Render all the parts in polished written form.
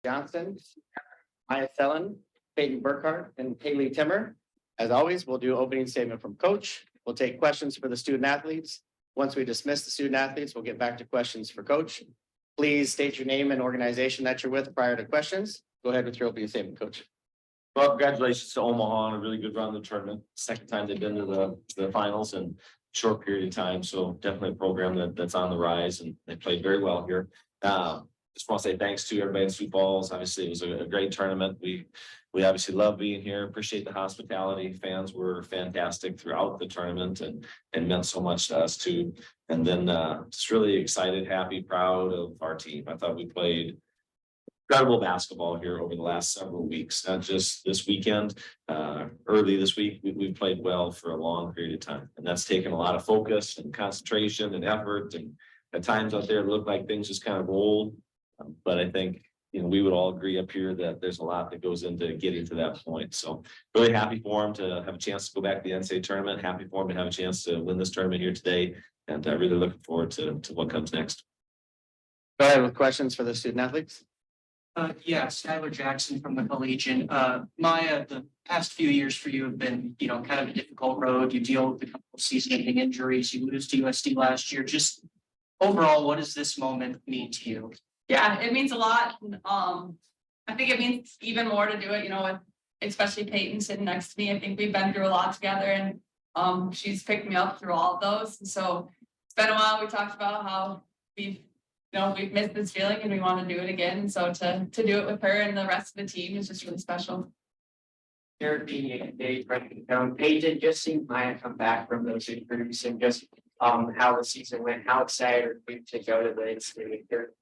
Johnson, Maya Sellen, Peyton Burkhart, and Haley Timmer. As always, we'll do opening statement from coach. We'll take questions for the student athletes. Once we dismiss the student athletes, we'll get back to questions for coach. Please state your name and organization that you're with prior to questions. Go ahead with your opening statement, coach. Well, congratulations to Omaha on a really good run in the tournament. Second time they've been to the finals in a short period of time. So definitely a program that's on the rise, and they played very well here. Just want to say thanks to everybody in Sioux Falls. Obviously, it was a great tournament. We obviously love being here. Appreciate the hospitality. Fans were fantastic throughout the tournament and meant so much to us too. And then just really excited, happy, proud of our team. I thought we played incredible basketball here over the last several weeks, not just this weekend. Early this week, we played well for a long period of time, and that's taken a lot of focus and concentration and effort. And at times out there, it looked like things just kind of rolled. But I think, we would all agree up here that there's a lot that goes into getting to that point. So really happy for him to have a chance to go back to the NCAA tournament. Happy for him to have a chance to win this tournament here today, and really looking forward to what comes next. Go ahead with questions for the student athletes. Skylar Jackson from the Collegian. Maya, the past few years for you have been, kind of a difficult road. You deal with a couple of season-ending injuries. You lose to USD last year. Just overall, what does this moment mean to you? Yeah, it means a lot. I think it means even more to do it, with especially Peyton sitting next to me. I think we've been through a lot together, and she's picked me up through all of those. And so it's been a while. We talked about how we've missed this feeling and we want to do it again. So to do it with her and the rest of the team is just really special. There being a day breaking down, Peyton, just seeing Maya come back from those injuries and just how the season went, how excited are you to go to the NCAA here?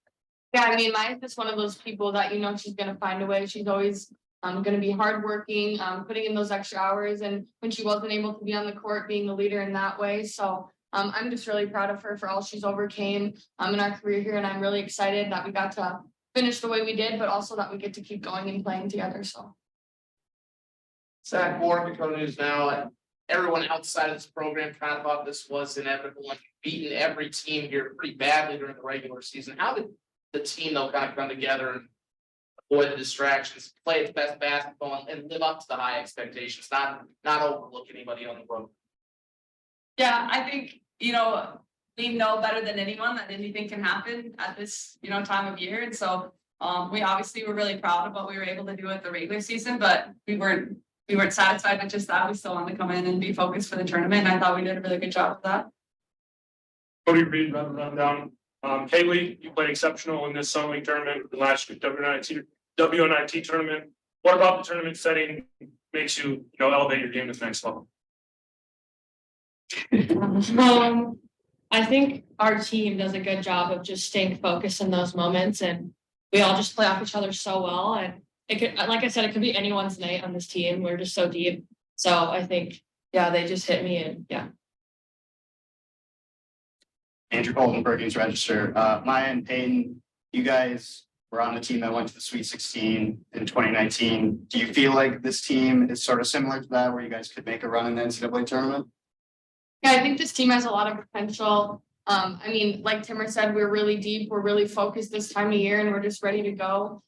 Yeah, I mean, Maya's just one of those people that she's gonna find a way. She's always gonna be hardworking, putting in those extra hours, and when she wasn't able to be on the court, being the leader in that way. So I'm just really proud of her for all she's overcame in our career here, and I'm really excited that we got to finish the way we did, but also that we get to keep going and playing together. So Zach Moore, Dakota News Now. Everyone outside of this program kind of thought this was inevitable, like beating every team here pretty badly during the regular season. How did the team though kind of come together and avoid the distractions, play its best basketball, and live up to the high expectations, not overlook anybody on the road? yeah, I think we know better than anyone that anything can happen at this time of year, and so we obviously were really proud of what we were able to do at the regular season, but we weren't satisfied with just that. We still wanted to come in and be focused for the tournament, and I thought we did a really good job of that. Cody Reed, rundown. Haley, you played exceptional in this summer league tournament, the last WNIT tournament. What about the tournament setting makes you, elevate your game to the next level? I think our team does a good job of just staying focused in those moments, and we all just play off each other so well. And it could, like I said, it could be anyone's night on this team. We're just so deep. So I think, they just hit me, and Andrew Goldenberg, News Register. Maya and Peyton, you guys were on the team that went to the Sweet 16 in 2019. Do you feel like this team is sort of similar to that, where you guys could make a run in the NCAA tournament? Yeah, I think this team has a lot of potential. I mean, like Timmer said, we're really deep. We're really focused this time of year, and we're just ready to go.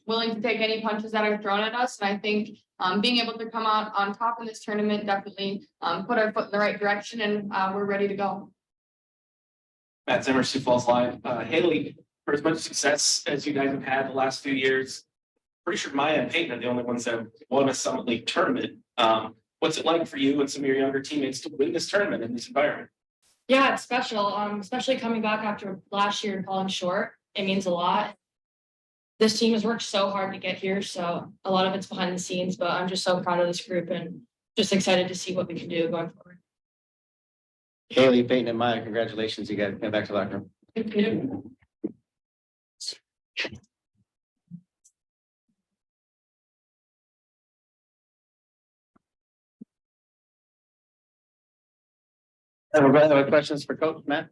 Willing to take any punches that are thrown at us. And I think being able to come out on top in this tournament definitely put our foot in the right direction, and we're ready to go. Matt Zimmer, Sioux Falls Live. Haley, for as much success as you guys have had the last few years, pretty sure Maya and Peyton are the only ones that have won a Summit League tournament. What's it like for you and some of your younger teammates to win this tournament in this environment? Yeah, it's special. Especially coming back after last year and falling short. It means a lot. This team has worked so hard to get here, so a lot of it's behind the scenes, but I'm just so proud of this group and just excited to see what we can do going forward. Haley, Peyton, and Maya, congratulations. You guys get back to the locker room. Thank you. And we're going to have questions for Coach Matt.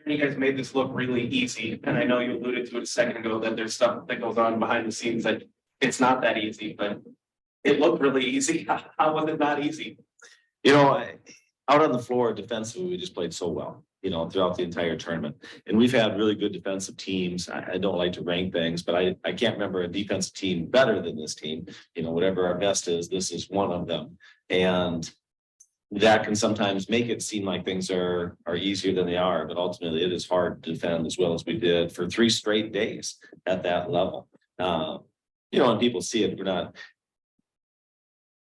You guys made this look really easy, and I know you alluded to it a second ago that there's stuff that goes on behind the scenes that it's not that easy, but it looked really easy. How was it not easy? Out on the floor defensively, we just played so well. throughout the entire tournament. And we've had really good defensive teams. I don't like to rank things, but I can't remember a defensive team better than this team. Whatever our best is, this is one of them. And that can sometimes make it seem like things are easier than they are, but ultimately it is hard to defend as well as we did for 3 straight days at that level. And people see it, we're not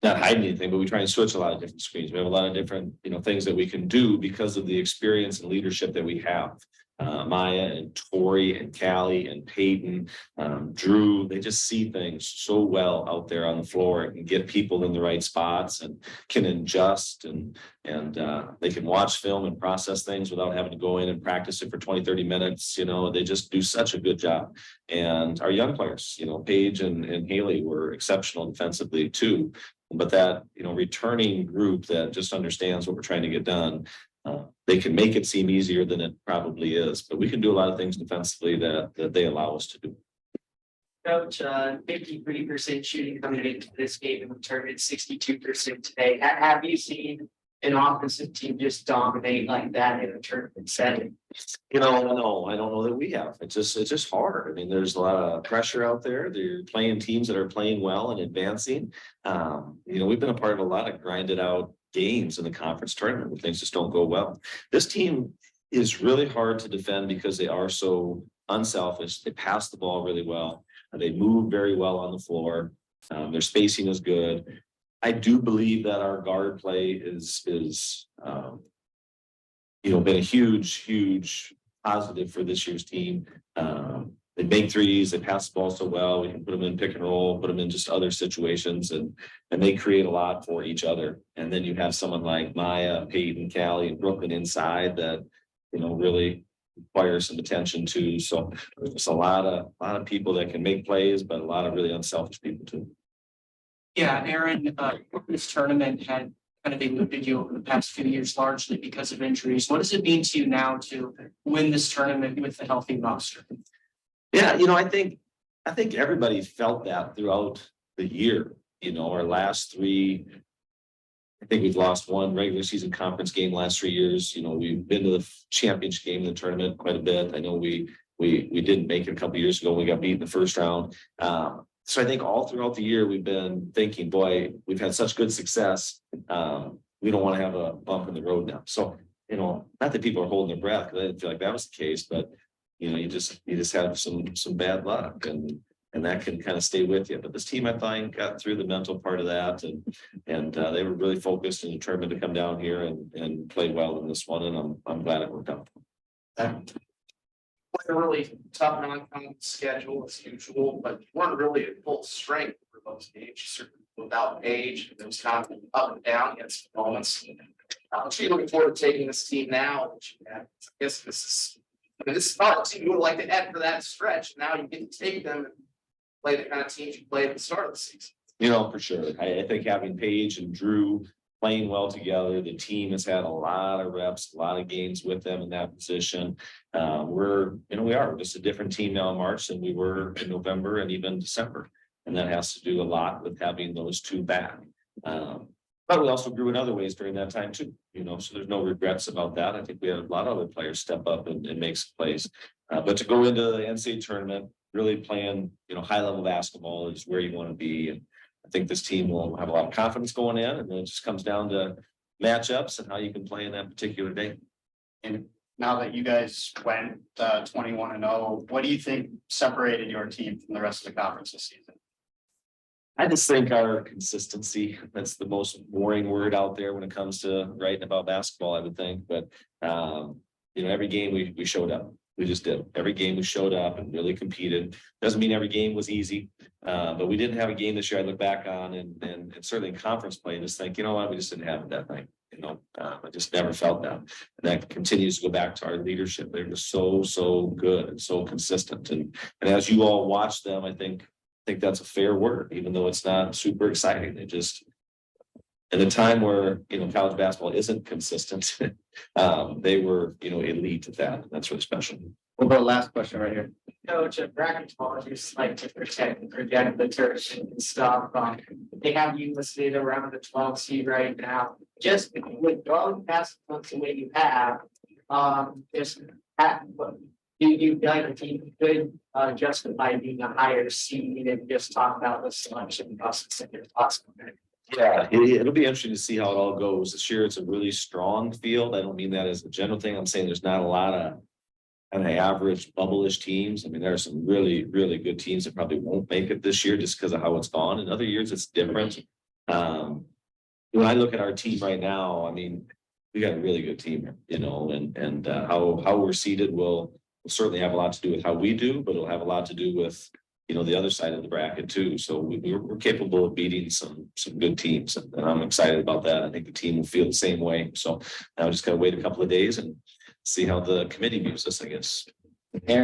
hiding anything, but we try and switch a lot of different screens. We have a lot of different, things that we can do because of the experience and leadership that we have. Maya and Tori and Callie and Peyton, Drew, they just see things so well out there on the floor and get people in the right spots and can adjust and they can watch film and process things without having to go in and practice it for 20-30 minutes. They just do such a good job. And our young players, Paige and Haley were exceptional defensively too. But that, returning group that just understands what we're trying to get done, they can make it seem easier than it probably is, but we can do a lot of things defensively that they allow us to do. Coach, 53% shooting coming into this game in the tournament, 62% today. Have you seen an offensive team just dominate like that in a tournament setting? No, I don't know that we have. It's just hard. I mean, there's a lot of pressure out there. They're playing teams that are playing well and advancing. We've been a part of a lot of grinded out games in the conference tournament where things just don't go well. This team is really hard to defend because they are so unselfish. They pass the ball really well. They move very well on the floor. Their spacing is good. I do believe that our guard play is been a huge positive for this year's team. They make threes, they pass the ball so well. We can put them in pick and roll, put them in just other situations, and they create a lot for each other. And then you have someone like Maya, Peyton, Callie, and Brooklyn inside that really requires some attention to. So there's a lot of people that can make plays, but a lot of really unselfish people too. Yeah, Aaron, this tournament had kind of eluded you over the past few years largely because of injuries. What does it mean to you now to win this tournament with a healthy roster? Yeah, I think everybody felt that throughout the year. Our last 3, I think we've lost 1 regular season conference game last 3 years. We've been to the championship game in the tournament quite a bit. I know we didn't make it a couple of years ago. We got beat in the first round. So I think all throughout the year we've been thinking, boy, we've had such good success. We don't want to have a bump in the road now. So, not that people are holding their breath, because I didn't feel like that was the case, but you just have some bad luck and that can kind of stay with you. But this team, I think, got through the mental part of that and they were really focused and determined to come down here and play well in this one. And I'm glad it worked out. A really tough non-conference schedule as usual, but you weren't really at full strength for those games. Certainly without Paige, it was kind of up and down against moments. So you're looking forward to taking this team now, which I guess this is not a team you would like to add for that stretch. Now you get to take them and play the kind of teams you played at the start of the season. For sure. I think having Paige and Drew playing well together, the team has had a lot of reps, a lot of games with them in that position. We're just a different team now in March than we were in November and even December. And that has to do a lot with having those 2 back. But we also grew in other ways during that time too, so there's no regrets about that. I think we had a lot of other players step up and make some plays. But to go into the NCAA tournament, really playing, high level basketball is where you want to be. And I think this team will have a lot of confidence going in, and then it just comes down to matchups and how you can play in that particular day. And now that you guys went 21-0, what do you think separated your team from the rest of the conference this season? I just think our consistency, that's the most boring word out there when it comes to writing about basketball, I would think. But, every game we showed up. We just did. Every game we showed up and really competed. Doesn't mean every game was easy, but we didn't have a game this year I look back on and certainly in conference play and just think, we just didn't have it that night. I just never felt that. And that continues to go back to our leadership. They're just so good and so consistent. And as you all watch them, I think that's a fair word, even though it's not super exciting. They just, in a time where, college basketball isn't consistent, they were, elite at that. That's really special. We'll go last question right here. Coach, bracketologists just like to protect and project the turf and stuff. They have you listed around the 12 seed right now. Just with going past the way you have, just you guys, a team could justify being a higher seed and just talk about the selection process if it's possible. Yeah, it'll be interesting to see how it all goes. This year, it's a really strong field. I don't mean that as a general thing. I'm saying there's not a lot of kind of average bubble-ish teams. I mean, there are some really, really good teams that probably won't make it this year just because of how it's gone. In other years, it's different. When I look at our team right now, I mean, we got a really good team, you know, and how we're seated will certainly have a lot to do with how we do, but it'll have a lot to do with, you know, the other side of the bracket too. So we're capable of beating some good teams, and I'm excited about that. I think the team will feel the same way. So now we just gotta wait a couple of days and see how the committee views us, I guess.